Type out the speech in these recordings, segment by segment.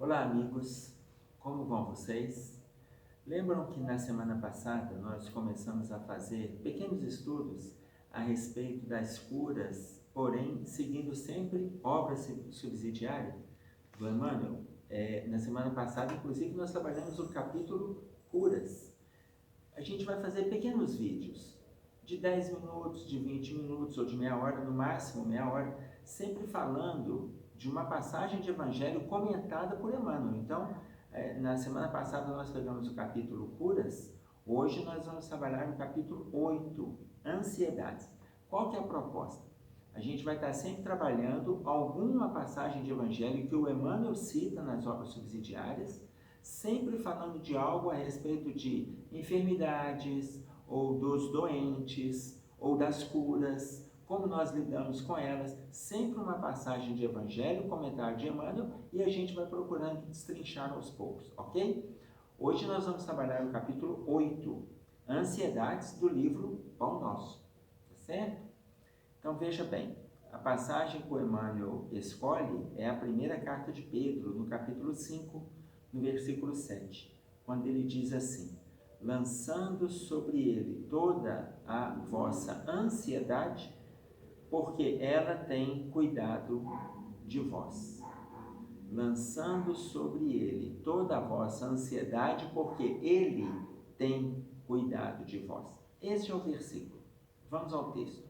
Olá, amigos, como vão vocês? Lembram que na semana passada nós começamos a fazer pequenos estudos a respeito das curas, porém seguindo sempre obra subsidiária do Emmanuel? Na semana passada, inclusive, nós trabalhamos o capítulo Curas. A gente vai fazer pequenos vídeos de 10 minutos, de 20 minutos ou de meia hora, no máximo meia hora, sempre falando de uma passagem de Evangelho comentada por Emmanuel. Então, na semana passada nós pegamos o capítulo Curas, hoje nós vamos trabalhar no capítulo 8, Ansiedades. Qual que é a proposta? A gente vai estar sempre trabalhando alguma passagem de Evangelho que o Emmanuel cita nas obras subsidiárias, sempre falando de algo a respeito de enfermidades, ou dos doentes, ou das curas, como nós lidamos com elas, sempre uma passagem de Evangelho, comentário de Emmanuel, e a gente vai procurando destrinchar aos poucos, ok? Hoje nós vamos trabalhar o capítulo 8, Ansiedades, do livro Pão Nosso, tá certo? Então veja bem, a passagem que o Emmanuel escolhe é a primeira carta de Pedro, no capítulo 5, no versículo 7, quando ele diz assim: lançando sobre ele toda a vossa ansiedade, porque ela tem cuidado de vós. Lançando sobre ele toda a vossa ansiedade, porque ele tem cuidado de vós. Este é o versículo. Vamos ao texto.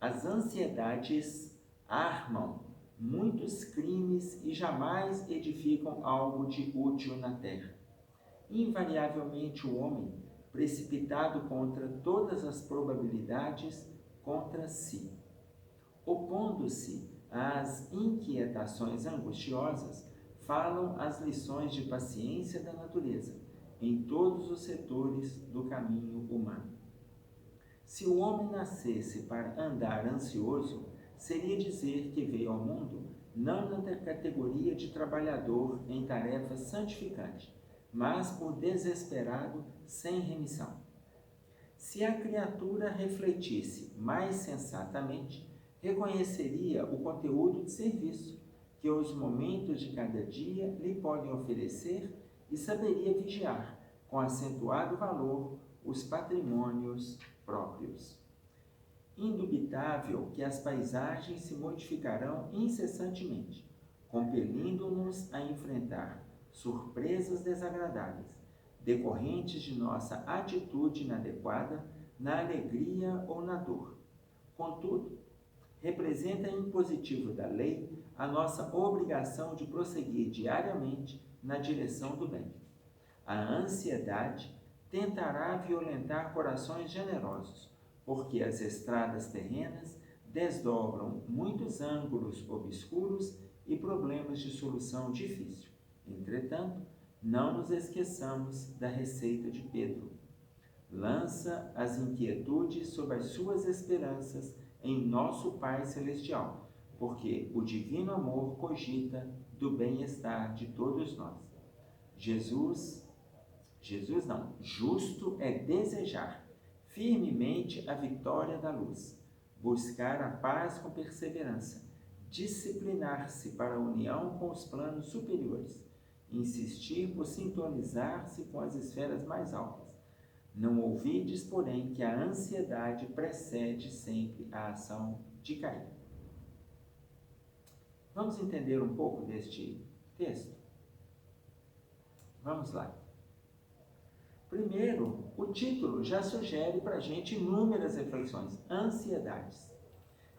As ansiedades armam muitos crimes e jamais edificam algo de útil na terra. Invariavelmente o homem, precipitado contra todas as probabilidades, contra si. Opondo-se às inquietações angustiosas, falam as lições de paciência da natureza, em todos os setores do caminho humano. Se o homem nascesse para andar ansioso, seria dizer que veio ao mundo não na categoria de trabalhador em tarefa santificante, mas por desesperado sem remissão. Se a criatura refletisse mais sensatamente, reconheceria o conteúdo de serviço que os momentos de cada dia lhe podem oferecer e saberia vigiar, com acentuado valor, os patrimônios próprios. Indubitável que as paisagens se modificarão incessantemente, compelindo-nos a enfrentar surpresas desagradáveis, decorrentes de nossa atitude inadequada, na alegria ou na dor. Contudo, representa impositivo da lei a nossa obrigação de prosseguir diariamente na direção do bem. A ansiedade tentará violentar corações generosos, porque as estradas terrenas desdobram muitos ângulos obscuros e problemas de solução difícil. Entretanto, não nos esqueçamos da receita de Pedro. Lança as inquietudes sob as suas esperanças em nosso Pai Celestial, porque o divino amor cogita do bem-estar de todos nós. Justo é desejar firmemente a vitória da luz, buscar a paz com perseverança, disciplinar-se para a união com os planos superiores, insistir por sintonizar-se com as esferas mais altas. Não ouvides, porém, que a ansiedade precede sempre a ação de Caim. Vamos entender um pouco deste texto? Vamos lá. Primeiro, o título já sugere para a gente inúmeras reflexões, ansiedades.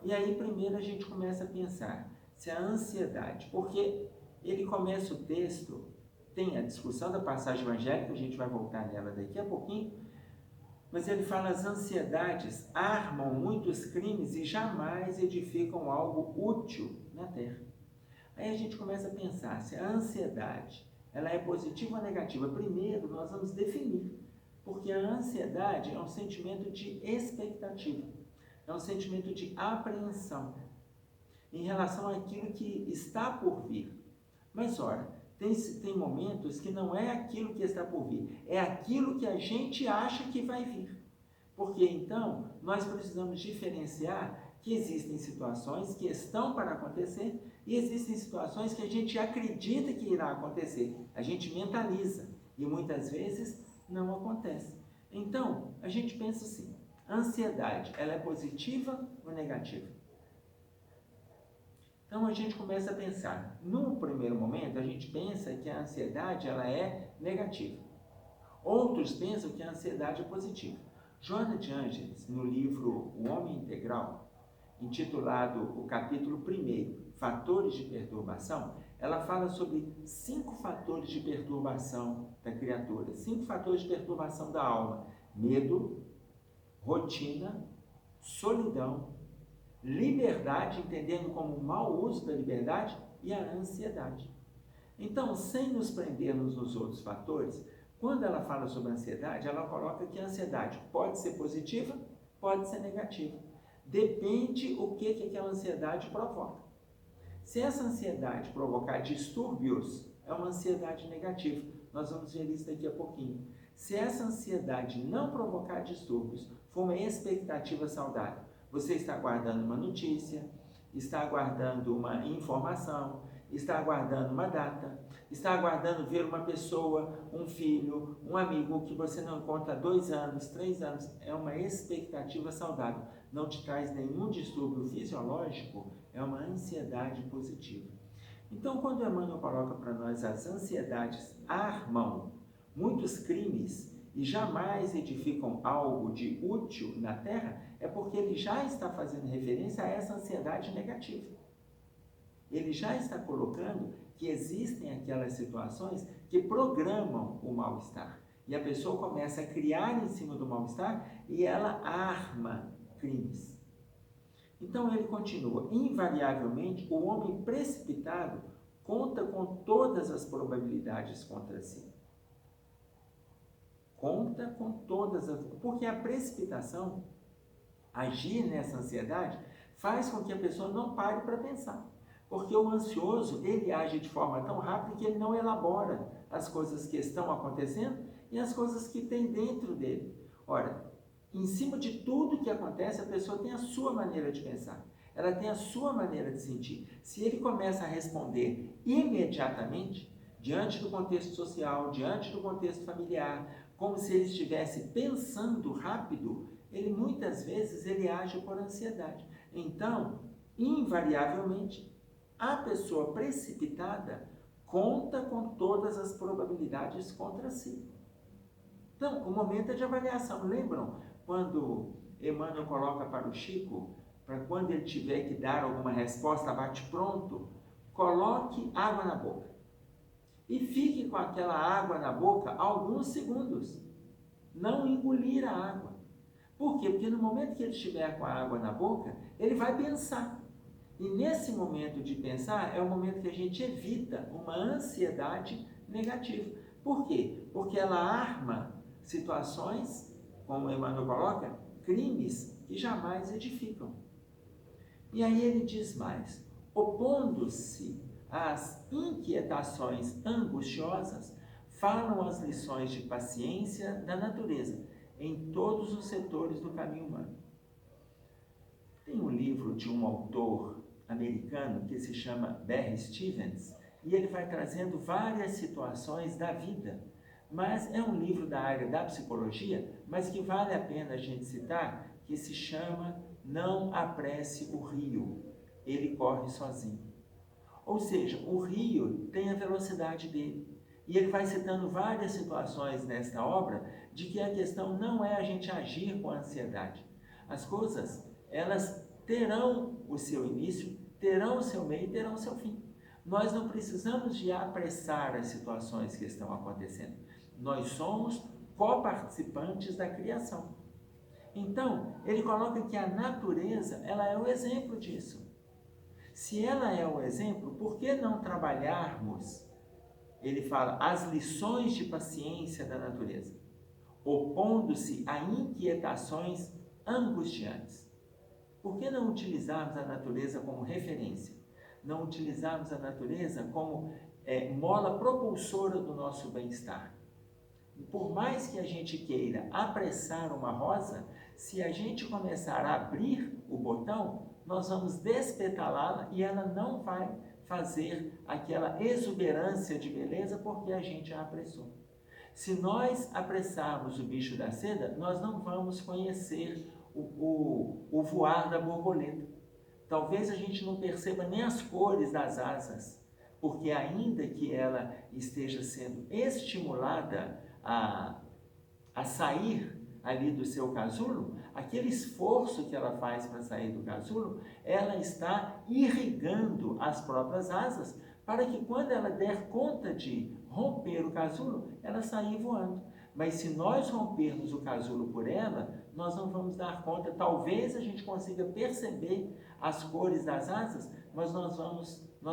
E aí, primeiro, a gente começa a pensar se a ansiedade, porque ele começa o texto, tem a discussão da passagem evangélica, a gente vai voltar nela daqui a pouquinho, mas ele fala: as ansiedades armam muitos crimes e jamais edificam algo útil na terra. Aí a gente começa a pensar se a ansiedade ela é positiva ou negativa. Primeiro, nós vamos definir, porque a ansiedade é um sentimento de expectativa, é um sentimento de apreensão em relação àquilo que está por vir. Mas, ora, tem momentos que não é aquilo que está por vir, é aquilo que a gente acha que vai vir. Porque, então, nós precisamos diferenciar que existem situações que estão para acontecer E existem situações que a gente acredita que irá acontecer, a gente mentaliza e muitas vezes não acontece. Então, a gente pensa assim, a ansiedade, ela é positiva ou negativa? Então a gente começa a pensar, no primeiro momento a gente pensa que a ansiedade ela é negativa. Outros pensam que a ansiedade é positiva. Joana de Ângeles, no livro O Homem Integral, intitulado o capítulo 1, Fatores de Perturbação, ela fala sobre 5 fatores de perturbação da criatura, 5 fatores de perturbação da alma: medo, rotina, solidão, liberdade, entendendo como o mau uso da liberdade, e a ansiedade. Então, sem nos prendermos nos outros fatores, quando ela fala sobre a ansiedade, ela coloca que a ansiedade pode ser positiva, pode ser negativa. Depende o que aquela ansiedade provoca. Se essa ansiedade provocar distúrbios, é uma ansiedade negativa. Nós vamos ver isso daqui a pouquinho. Se essa ansiedade não provocar distúrbios, for uma expectativa saudável, você está aguardando uma notícia, está aguardando uma informação, está aguardando uma data, está aguardando ver uma pessoa, um filho, um amigo que você não encontra há 2 anos, 3 anos, é uma expectativa saudável, não te traz nenhum distúrbio fisiológico, é uma ansiedade positiva. Então, quando Emmanuel coloca para nós as ansiedades armam muitos crimes e jamais edificam algo de útil na Terra, é porque ele já está fazendo referência a essa ansiedade negativa. Ele já está colocando que existem aquelas situações que programam o mal-estar. E a pessoa começa a criar em cima do mal-estar e ela arma crimes. Então ele continua, invariavelmente, o homem precipitado conta com todas as probabilidades contra si. Conta com todas as... Porque a precipitação, agir nessa ansiedade, faz com que a pessoa não pare para pensar. Porque o ansioso, ele age de forma tão rápida que ele não elabora as coisas que estão acontecendo e as coisas que tem dentro dele. Ora, em cima de tudo que acontece, a pessoa tem a sua maneira de pensar. Ela tem a sua maneira de sentir. Se ele começa a responder imediatamente, diante do contexto social, diante do contexto familiar, como se ele estivesse pensando rápido, ele muitas vezes ele age por ansiedade. Então, invariavelmente, a pessoa precipitada conta com todas as probabilidades contra si. Então, o momento é de avaliação. Lembram quando Emmanuel coloca para o Chico, para quando ele tiver que dar alguma resposta, bate pronto, coloque água na boca. E fique com aquela água na boca alguns segundos. Não engolir a água. Por quê? Porque no momento que ele estiver com a água na boca, ele vai pensar. E nesse momento de pensar, é o momento que a gente evita uma ansiedade negativa. Por quê? Porque ela arma situações, como Emmanuel coloca, crimes que jamais edificam. E aí ele diz mais, opondo-se às inquietações angustiosas, falam as lições de paciência da natureza em todos os setores do caminho humano. Tem um livro de um autor americano que se chama Barry Stevens, e ele vai trazendo várias situações da vida, mas é um livro da área da psicologia, mas que vale a pena a gente citar, que se chama Não Apresse o Rio, ele corre sozinho. Ou seja, o rio tem a velocidade dele. E ele vai citando várias situações nesta obra de que a questão não é a gente agir com ansiedade. As coisas, elas terão o seu início, terão o seu meio e terão o seu fim. Nós não precisamos de apressar as situações que estão acontecendo. Nós somos coparticipantes da criação. Então, ele coloca que a natureza, ela é o exemplo disso. Se ela é o exemplo, por que não trabalharmos, ele fala, as lições de paciência da natureza, opondo-se a inquietações angustiantes? Por que não utilizarmos a natureza como referência? Não utilizarmos a natureza como mola propulsora do nosso bem-estar? Por mais que a gente queira apressar uma rosa, se a gente começar a abrir o botão, nós vamos despetalá-la e ela não vai fazer aquela exuberância de beleza porque a gente a apressou. Se nós apressarmos o bicho da seda, nós não vamos conhecer o voar da borboleta. Talvez a gente não perceba nem as cores das asas, porque ainda que ela esteja sendo estimulada a sair ali do seu casulo, aquele esforço que ela faz para sair do casulo, ela está irrigando as próprias asas para que quando ela der conta de romper o casulo, ela sair voando. Mas se nós rompermos o casulo por ela, nós não vamos dar conta. Talvez a gente consiga perceber as cores das asas, mas nós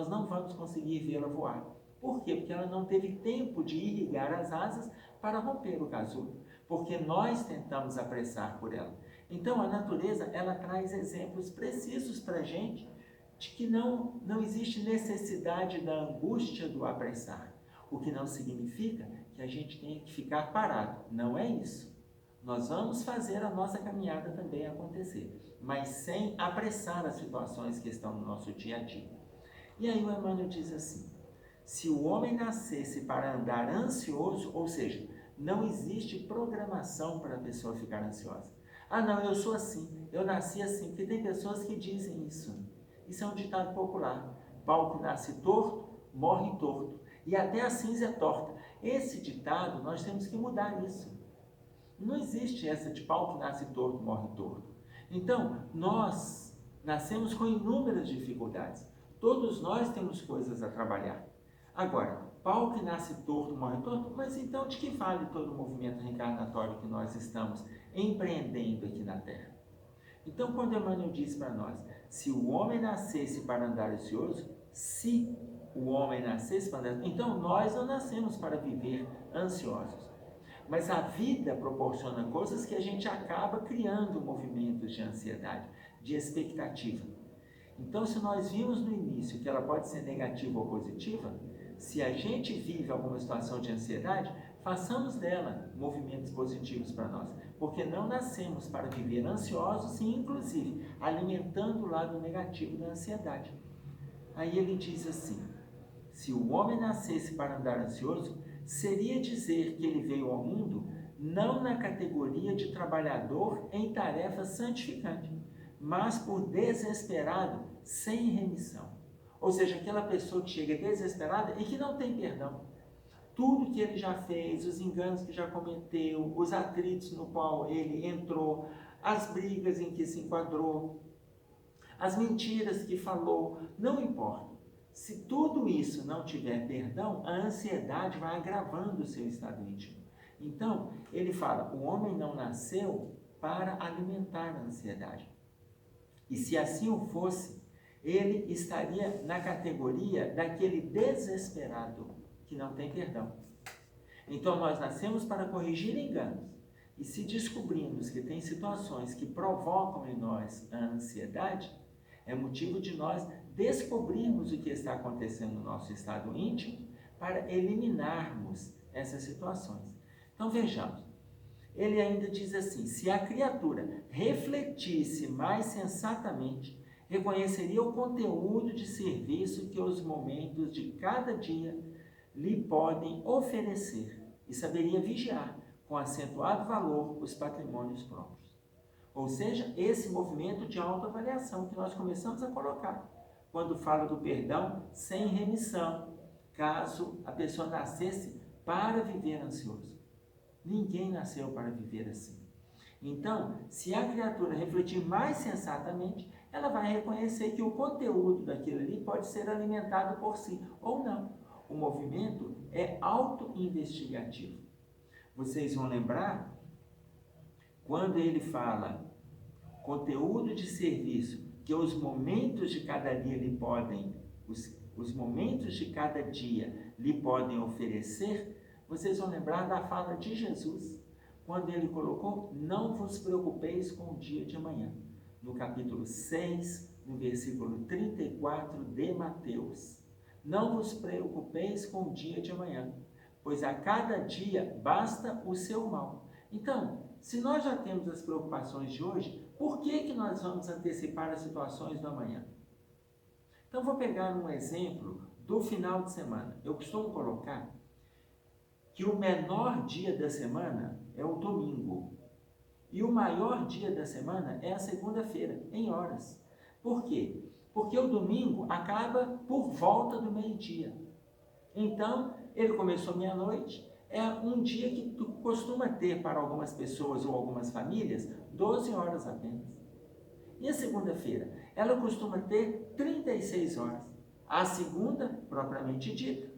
não vamos conseguir vê-la voar. Por quê? Porque ela não teve tempo de irrigar as asas para romper o casulo, porque nós tentamos apressar por ela. Então, a natureza, ela traz exemplos precisos para a gente de que não existe necessidade da angústia do apressar, o que não significa que a gente tenha que ficar parado. Não é isso. Nós vamos fazer a nossa caminhada também acontecer, mas sem apressar as situações que estão no nosso dia a dia. E aí o Emmanuel diz assim: se o homem nascesse para andar ansioso, ou seja, não existe programação para a pessoa ficar ansiosa. Ah, não, eu sou assim, eu nasci assim, porque tem pessoas que dizem isso. Isso é um ditado popular. Pau que nasce torto, morre torto. E até a cinza é torta. Esse ditado, nós temos que mudar isso. Não existe essa de pau que nasce torto, morre torto. Então, nós nascemos com inúmeras dificuldades. Todos nós temos coisas a trabalhar. Agora, pau que nasce torto, morre torto, mas então de que vale todo o movimento reencarnatório que nós estamos empreendendo aqui na Terra? Então, quando Emmanuel diz para nós, se o homem nascesse para andar ansioso, se o homem nascesse para andar... Então, nós não nascemos para viver ansiosos. Mas a vida proporciona coisas que a gente acaba criando movimentos de ansiedade, de expectativa. Então, se nós vimos no início que ela pode ser negativa ou positiva, se a gente vive alguma situação de ansiedade, façamos dela movimentos positivos para nós, porque não nascemos para viver ansiosos e, inclusive, alimentando o lado negativo da ansiedade. Aí ele diz assim: se o homem nascesse para andar ansioso, seria dizer que ele veio ao mundo não na categoria de trabalhador em tarefa santificante, mas por desesperado sem remissão. Ou seja, aquela pessoa que chega desesperada e que não tem perdão. Tudo que ele já fez, os enganos que já cometeu, os atritos no qual ele entrou, as brigas em que se enquadrou, as mentiras que falou, não importa. Se tudo isso não tiver perdão, a ansiedade vai agravando o seu estado íntimo. Então, ele fala, o homem não nasceu para alimentar a ansiedade. E se assim o fosse, ele estaria na categoria daquele desesperado que não tem perdão. Então, nós nascemos para corrigir enganos. E se descobrimos que tem situações que provocam em nós a ansiedade, é motivo de nós descobrirmos o que está acontecendo no nosso estado íntimo para eliminarmos essas situações. Então, vejamos. Ele ainda diz assim, se a criatura refletisse mais sensatamente, reconheceria o conteúdo de serviço que os momentos de cada dia lhe podem oferecer e saberia vigiar com acentuado valor os patrimônios próprios. Ou seja, esse movimento de autoavaliação que nós começamos a colocar quando fala do perdão sem remissão, caso a pessoa nascesse para viver ansioso. Ninguém nasceu para viver assim. Então, se a criatura refletir mais sensatamente, ela vai reconhecer que o conteúdo daquilo ali pode ser alimentado por si, ou não. O movimento é auto-investigativo. Vocês vão lembrar, quando ele fala conteúdo de serviço, que os momentos de cada dia lhe podem, os momentos de cada dia lhe podem oferecer, vocês vão lembrar da fala de Jesus, quando ele colocou, não vos preocupeis com o dia de amanhã, no capítulo 6, no versículo 34 de Mateus. Não vos preocupeis com o dia de amanhã, pois a cada dia basta o seu mal. Então, se nós já temos as preocupações de hoje, por que nós vamos antecipar as situações do amanhã? Então, vou pegar um exemplo do final de semana. Eu costumo colocar que o menor dia da semana é o domingo e o maior dia da semana é a segunda-feira, em horas. Por quê? Porque o domingo acaba por volta do meio-dia. Então, ele começou meia-noite, é um dia que tu costuma ter para algumas pessoas ou algumas famílias 12 horas apenas. E a segunda-feira? Ela costuma ter 36 horas. A segunda, propriamente dita,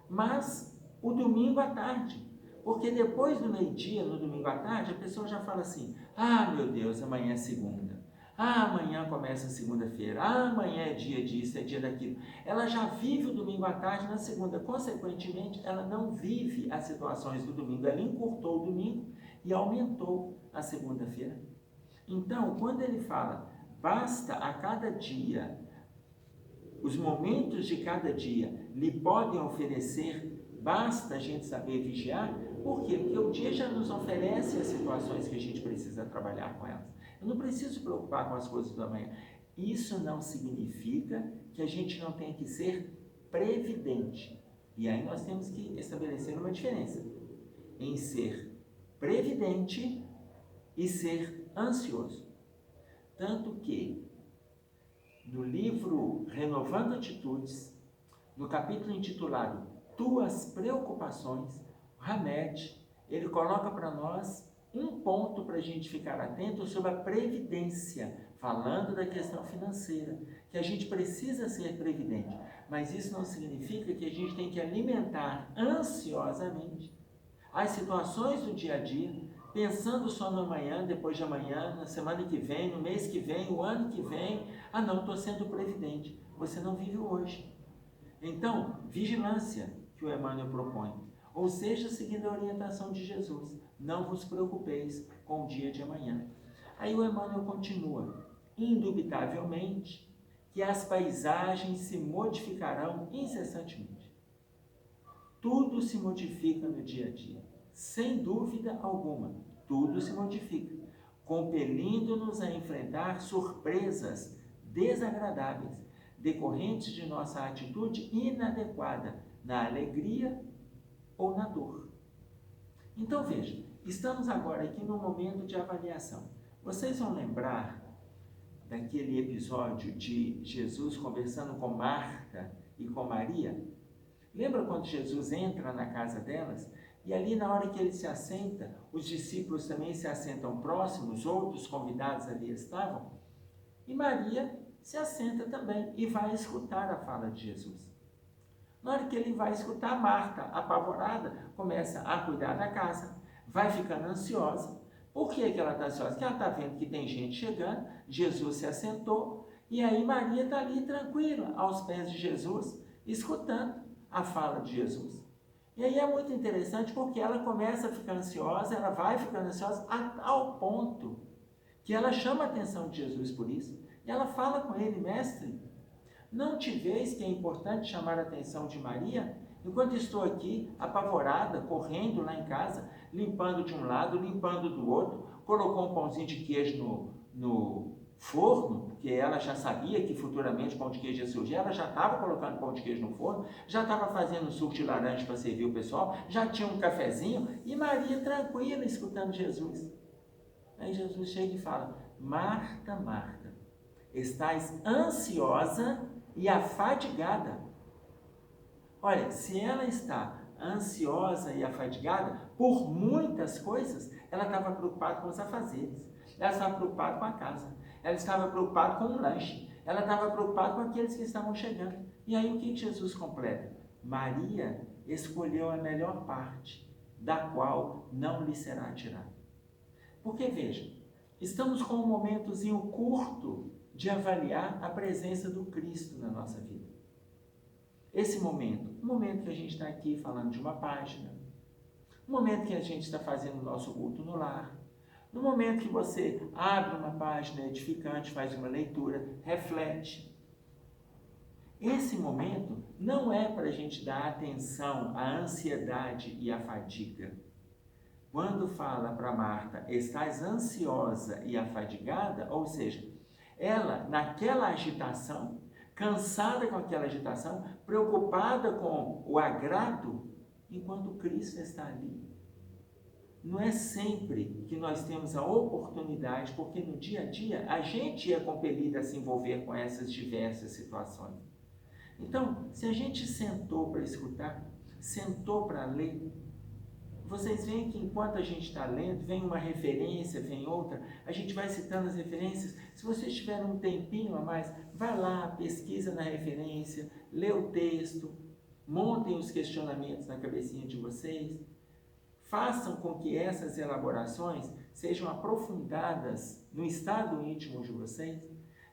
mas o domingo à tarde. Porque depois do meio-dia, no domingo à tarde, a pessoa já fala assim: ah, meu Deus, amanhã é segunda. Ah, amanhã começa a segunda-feira. Ah, amanhã é dia disso, é dia daquilo. Ela já vive o domingo à tarde na segunda. Consequentemente, ela não vive as situações do domingo. Ela encurtou o domingo e aumentou a segunda-feira. Então, quando ele fala, basta a cada dia, os momentos de cada dia lhe podem oferecer, basta a gente saber vigiar. Por quê? Porque o dia já nos oferece as situações que a gente precisa trabalhar com elas. Eu não preciso preocupar com as coisas do amanhã. Isso não significa que a gente não tenha que ser previdente. E aí nós temos que estabelecer uma diferença em ser previdente e ser ansioso. Tanto que no livro Renovando Atitudes, no capítulo intitulado Tuas Preocupações, o Hamed, ele coloca para nós um ponto para a gente ficar atento sobre a previdência, falando da questão financeira, que a gente precisa ser previdente, mas isso não significa que a gente tem que alimentar ansiosamente as situações do dia a dia, pensando só no amanhã, depois de amanhã, na semana que vem, no mês que vem, o ano que vem. Ah não, estou sendo previdente. Você não vive hoje. Então, vigilância que o Emmanuel propõe. Ou seja, seguindo a orientação de Jesus, não vos preocupeis com o dia de amanhã. Aí o Emmanuel continua, indubitavelmente que as paisagens se modificarão incessantemente. Tudo se modifica no dia a dia, sem dúvida alguma, tudo se modifica, compelindo-nos a enfrentar surpresas desagradáveis, decorrentes de nossa atitude inadequada na alegria ou na dor. Então veja, estamos agora aqui no momento de avaliação. Vocês vão lembrar daquele episódio de Jesus conversando com Marta e com Maria? Lembra quando Jesus entra na casa delas? E ali na hora que ele se assenta, os discípulos também se assentam próximos, outros convidados ali estavam, e Maria se assenta também e vai escutar a fala de Jesus. Na hora que ele vai escutar, Marta, apavorada, começa a cuidar da casa, vai ficando ansiosa. Por que ela está ansiosa? Porque ela está vendo que tem gente chegando, Jesus se assentou, e aí Maria está ali tranquila, aos pés de Jesus, escutando a fala de Jesus. E aí é muito interessante porque ela começa a ficar ansiosa, ela vai ficando ansiosa ao ponto que ela chama a atenção de Jesus por isso, e ela fala com ele: mestre, não te vês que é importante chamar a atenção de Maria? Enquanto estou aqui, apavorada, correndo lá em casa, limpando de um lado, limpando do outro, colocou um pãozinho de queijo no forno, porque ela já sabia que futuramente o pão de queijo ia surgir, ela já estava colocando pão de queijo no forno, já estava fazendo um suco de laranja para servir o pessoal, já tinha um cafezinho, e Maria tranquila escutando Jesus. Aí Jesus chega e fala: Marta, Marta, estás ansiosa e afadigada. Olha, se ela está ansiosa e afadigada por muitas coisas, ela estava preocupada com os afazeres, ela estava preocupada com a casa, ela estava preocupada com o lanche, ela estava preocupada com aqueles que estavam chegando. E aí o que Jesus completa? Maria escolheu a melhor parte, da qual não lhe será tirada. Porque veja, estamos com um momentozinho curto de avaliar a presença do Cristo na nossa vida. Esse momento, o momento que a gente está aqui falando de uma página, o momento que a gente está fazendo o nosso culto no lar, no momento que você abre uma página edificante, faz uma leitura, reflete. Esse momento não é para a gente dar atenção à ansiedade e à fadiga. Quando fala para Marta, estás ansiosa e afadigada, ou seja, ela, naquela agitação, cansada com aquela agitação, preocupada com o agrado, enquanto Cristo está ali. Não é sempre que nós temos a oportunidade, porque no dia a dia a gente é compelido a se envolver com essas diversas situações. Então, se a gente sentou para escutar, sentou para ler, vocês veem que enquanto a gente está lendo, vem uma referência, vem outra, a gente vai citando as referências. Se vocês tiverem um tempinho a mais, vai lá, pesquisa na referência, lê o texto, montem os questionamentos na cabecinha de vocês, façam com que essas elaborações sejam aprofundadas no estado íntimo de vocês.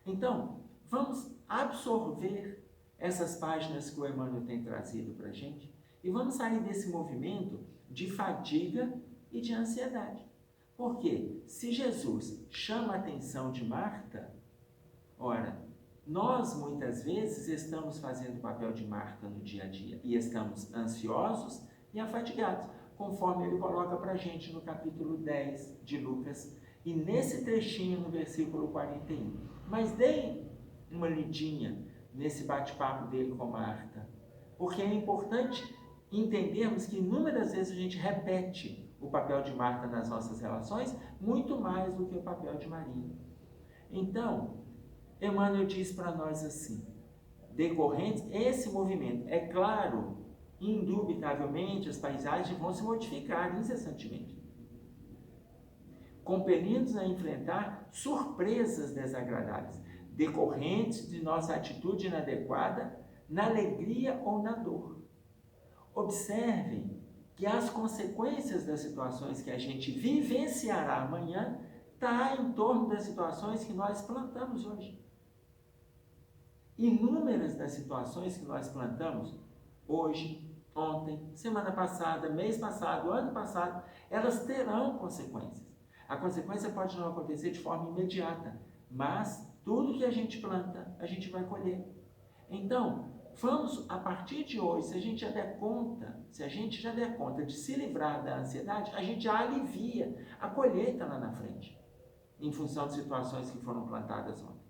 Então, vamos absorver essas páginas que o Emmanuel tem trazido para a gente e vamos sair desse movimento de fadiga e de ansiedade. Porque se Jesus chama a atenção de Marta, ora, nós muitas vezes estamos fazendo o papel de Marta no dia a dia e estamos ansiosos e afadigados, conforme ele coloca para a gente no capítulo 10 de Lucas e nesse trechinho no versículo 41. Mas deem uma lidinha nesse bate-papo dele com Marta, porque é importante entendermos que inúmeras vezes a gente repete o papel de Marta nas nossas relações, muito mais do que o papel de Maria. Então, Emmanuel diz para nós assim, decorrentes, esse movimento, é claro, indubitavelmente as paisagens vão se modificar incessantemente, compelindo-nos a enfrentar surpresas desagradáveis, decorrentes de nossa atitude inadequada na alegria ou na dor. Observem que as consequências das situações que a gente vivenciará amanhã está em torno das situações que nós plantamos hoje. Inúmeras das situações que nós plantamos hoje, ontem, semana passada, mês passado, ano passado, elas terão consequências. A consequência pode não acontecer de forma imediata, mas tudo que a gente planta, a gente vai colher. Então, vamos, a partir de hoje, se a gente já der conta de se livrar da ansiedade, a gente já alivia a colheita lá na frente, em função de situações que foram plantadas ontem.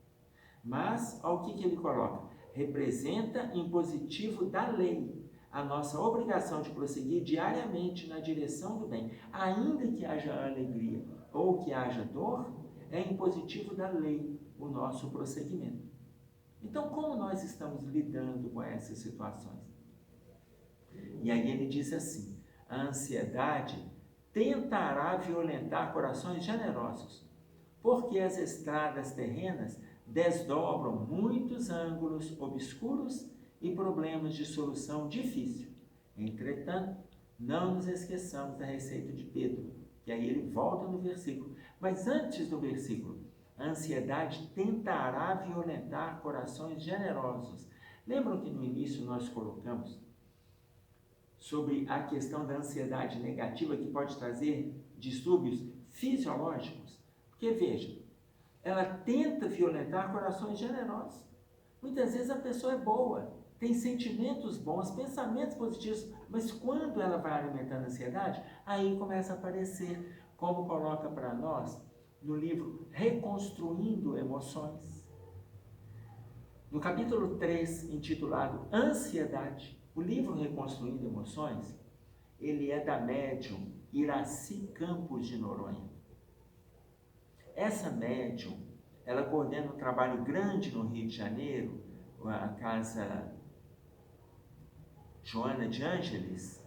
Mas, olha o que ele coloca, representa em positivo da lei a nossa obrigação de prosseguir diariamente na direção do bem, ainda que haja alegria ou que haja dor, é em positivo da lei o nosso prosseguimento. Então, como nós estamos lidando com essas situações? E aí ele diz assim, a ansiedade tentará violentar corações generosos, porque as estradas terrenas desdobram muitos ângulos obscuros e problemas de solução difícil. Entretanto, não nos esqueçamos da receita de Pedro, que aí ele volta no versículo. Mas antes do versículo, a ansiedade tentará violentar corações generosos. Lembram que no início nós colocamos sobre a questão da ansiedade negativa que pode trazer distúrbios fisiológicos? Porque veja, ela tenta violentar corações generosos. Muitas vezes a pessoa é boa, tem sentimentos bons, pensamentos positivos, mas quando ela vai alimentando a ansiedade, aí começa a aparecer, como coloca para nós no livro Reconstruindo Emoções. No capítulo 3, intitulado Ansiedade, o livro Reconstruindo Emoções, ele é da médium Iraci Campos de Noronha. Essa médium, ela coordena um trabalho grande no Rio de Janeiro, a casa Joana de Ângeles,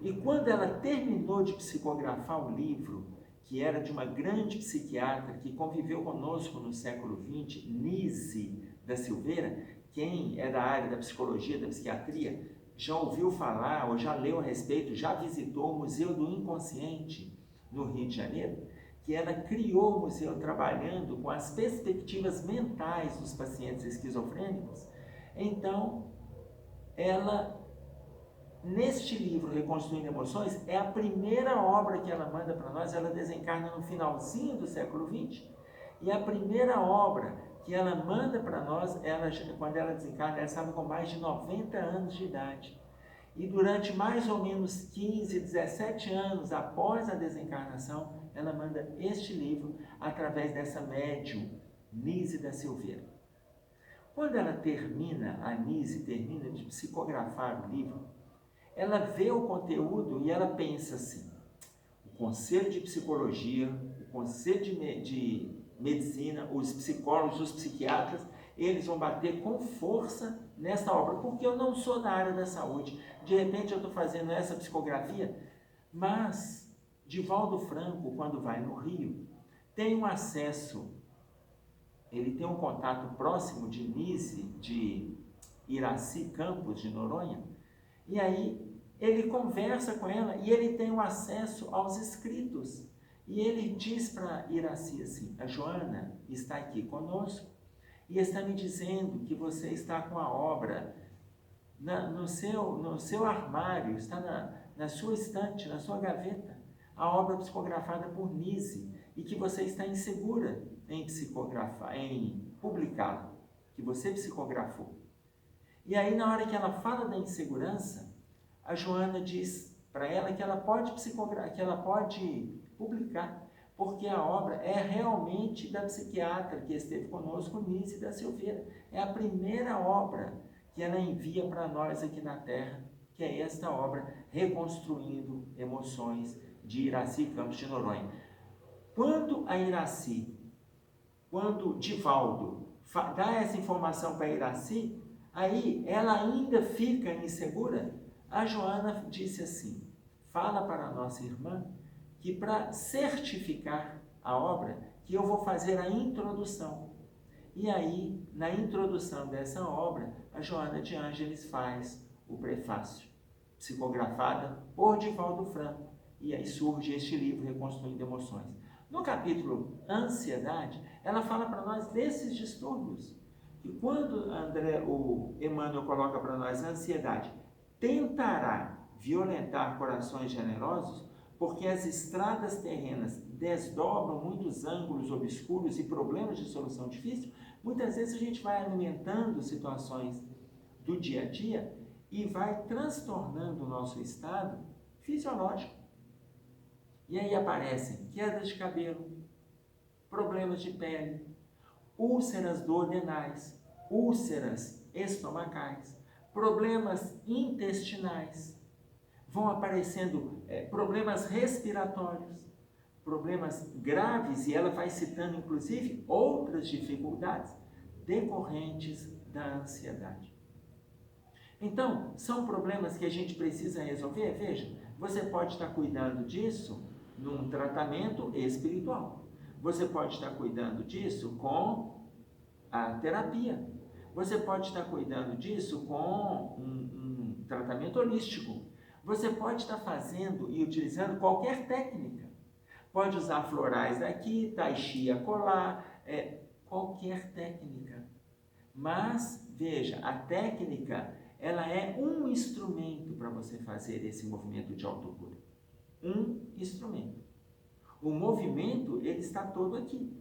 e quando ela terminou de psicografar o livro, que era de uma grande psiquiatra que conviveu conosco no século XX, Nise da Silveira, quem é da área da psicologia, da psiquiatria, já ouviu falar ou já leu a respeito, já visitou o Museu do Inconsciente no Rio de Janeiro, que ela criou o museu trabalhando com as perspectivas mentais dos pacientes esquizofrênicos. Então, ela, neste livro, Reconstruindo Emoções, é a primeira obra que ela manda para nós. Ela desencarna no finalzinho do século XX, e a primeira obra que ela manda para nós, quando ela desencarna, ela estava com mais de 90 anos de idade. E durante mais ou menos 15, 17 anos após a desencarnação, ela manda este livro através dessa médium, Nise da Silveira. Quando ela termina, a Nise termina de psicografar o livro, ela vê o conteúdo e ela pensa assim: o Conselho de Psicologia, o Conselho de Medicina, os psicólogos, os psiquiatras, eles vão bater com força nessa obra, porque eu não sou da área da saúde. De repente eu estou fazendo essa psicografia, mas Divaldo Franco, quando vai no Rio, tem um acesso, ele tem um contato próximo de Nise, de Iraci Campos, de Noronha, e aí ele conversa com ela e ele tem um acesso aos escritos. E ele diz para Iraci assim: a Joana está aqui conosco e está me dizendo que você está com a obra no seu armário, está na sua estante, na sua gaveta, a obra psicografada por Nise, e que você está insegura em psicografar, em publicá-la, que você psicografou. E aí, na hora que ela fala da insegurança, a Joana diz para ela que ela pode psicografar, que ela pode publicar, porque a obra é realmente da psiquiatra que esteve conosco, Nise da Silveira. É a primeira obra que ela envia para nós aqui na Terra, que é esta obra, Reconstruindo Emoções, de Iraci Campos de Noronha. Quando Divaldo dá essa informação para Iraci, aí ela ainda fica insegura. A Joana disse assim: fala para a nossa irmã que para certificar a obra, que eu vou fazer a introdução. E aí, na introdução dessa obra, a Joana de Ângeles faz o prefácio, psicografada por Divaldo Franco. E aí surge este livro, Reconstruindo Emoções. No capítulo Ansiedade, ela fala para nós desses distúrbios. E quando o Emmanuel coloca para nós a ansiedade, tentará violentar corações generosos, porque as estradas terrenas desdobram muitos ângulos obscuros e problemas de solução difícil, muitas vezes a gente vai alimentando situações do dia a dia e vai transtornando o nosso estado fisiológico. E aí aparecem quedas de cabelo, problemas de pele, úlceras duodenais, úlceras estomacais, problemas intestinais, vão aparecendo problemas respiratórios, problemas graves, e ela vai citando inclusive outras dificuldades decorrentes da ansiedade. Então, são problemas que a gente precisa resolver. Veja, você pode estar cuidando disso num tratamento espiritual. Você pode estar cuidando disso com a terapia. Você pode estar cuidando disso com um tratamento holístico. Você pode estar fazendo e utilizando qualquer técnica. Pode usar florais daqui, tai chi acolá, qualquer técnica. Mas, veja, a técnica, ela é um instrumento para você fazer esse movimento de autocura. Um instrumento. O movimento, ele está todo aqui.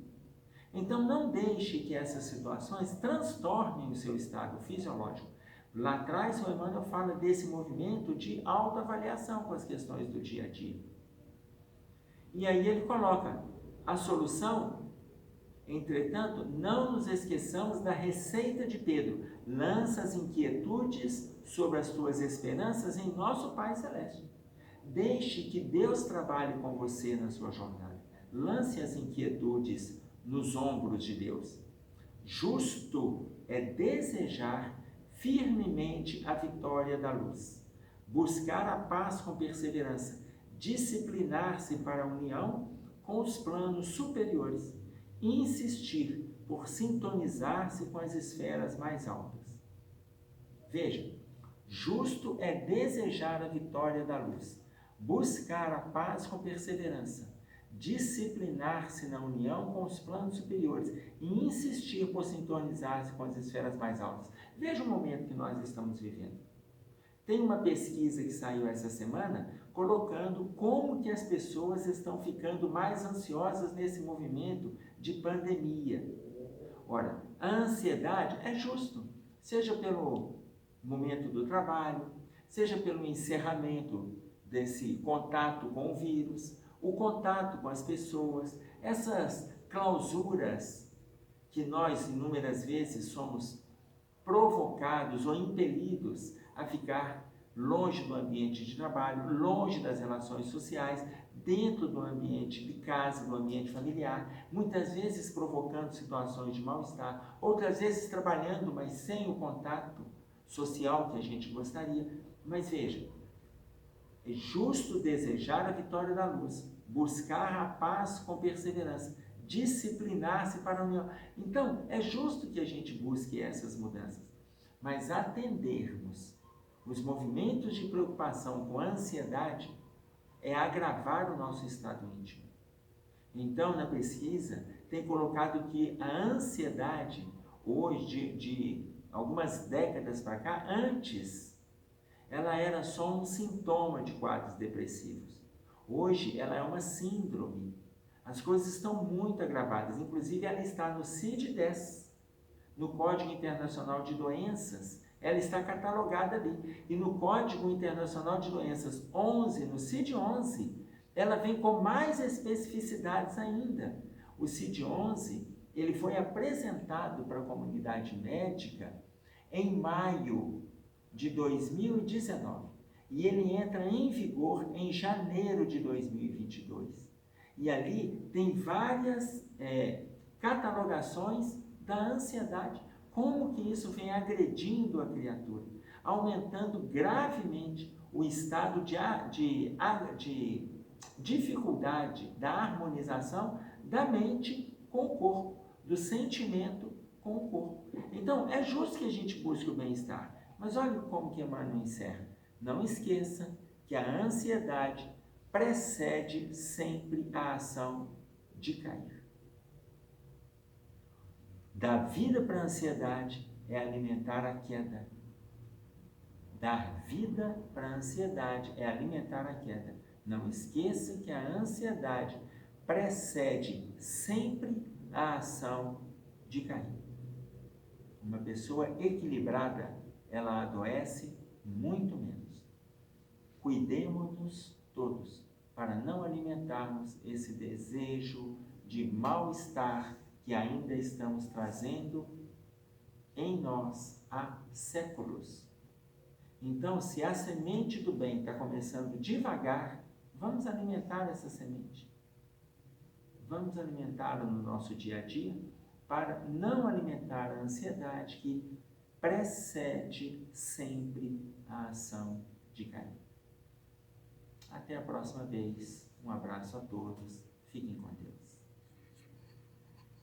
Então, não deixe que essas situações transtornem o seu estado fisiológico. Lá atrás, o Emmanuel fala desse movimento de autoavaliação com as questões do dia a dia. E aí ele coloca a solução: entretanto, não nos esqueçamos da receita de Pedro: lança as inquietudes sobre as tuas esperanças em nosso Pai Celeste. Deixe que Deus trabalhe com você na sua jornada. Lance as inquietudes nos ombros de Deus. Justo é desejar firmemente a vitória da luz, buscar a paz com perseverança, disciplinar-se para a união com os planos superiores, insistir por sintonizar-se com as esferas mais altas. Veja, justo é desejar a vitória da luz, buscar a paz com perseverança, disciplinar-se na união com os planos superiores e insistir por sintonizar-se com as esferas mais altas. Veja o momento que nós estamos vivendo. Tem uma pesquisa que saiu essa semana colocando como que as pessoas estão ficando mais ansiosas nesse movimento de pandemia. Ora, a ansiedade é justo, seja pelo momento do trabalho, seja pelo encerramento desse contato com o vírus, o contato com as pessoas, essas clausuras que nós inúmeras vezes somos provocados ou impelidos a ficar longe do ambiente de trabalho, longe das relações sociais, dentro do ambiente de casa, do ambiente familiar, muitas vezes provocando situações de mal-estar, outras vezes trabalhando, mas sem o contato social que a gente gostaria. Mas veja, é justo desejar a vitória da luz, buscar a paz com perseverança, disciplinar-se para a união. Então, é justo que a gente busque essas mudanças, mas atendermos os movimentos de preocupação com a ansiedade é agravar o nosso estado íntimo. Então, na pesquisa, tem colocado que a ansiedade, hoje, de algumas décadas para cá, antes, ela era só um sintoma de quadros depressivos. Hoje, ela é uma síndrome. As coisas estão muito agravadas, inclusive ela está no CID-10, no Código Internacional de Doenças, ela está catalogada ali. E no Código Internacional de Doenças 11, no CID-11, ela vem com mais especificidades ainda. O CID-11, ele foi apresentado para a comunidade médica em maio de 2019 e ele entra em vigor em janeiro de 2022. E ali tem várias catalogações da ansiedade, como que isso vem agredindo a criatura, aumentando gravemente o estado de dificuldade da harmonização da mente com o corpo, do sentimento com o corpo. Então, é justo que a gente busque o bem-estar, mas olha como que Emmanuel encerra. Não esqueça que a ansiedade precede sempre a ação de cair. Dar vida para a ansiedade é alimentar a queda. Dar vida para a ansiedade é alimentar a queda. Não esqueça que a ansiedade precede sempre a ação de cair. Uma pessoa equilibrada, ela adoece muito menos. Cuidemos-nos todos para não alimentarmos esse desejo de mal-estar que ainda estamos trazendo em nós há séculos. Então, se a semente do bem está começando devagar, vamos alimentar essa semente. Vamos alimentá-la no nosso dia a dia para não alimentar a ansiedade que precede sempre a ação de cair. Até a próxima vez. Um abraço a todos. Fiquem com Deus.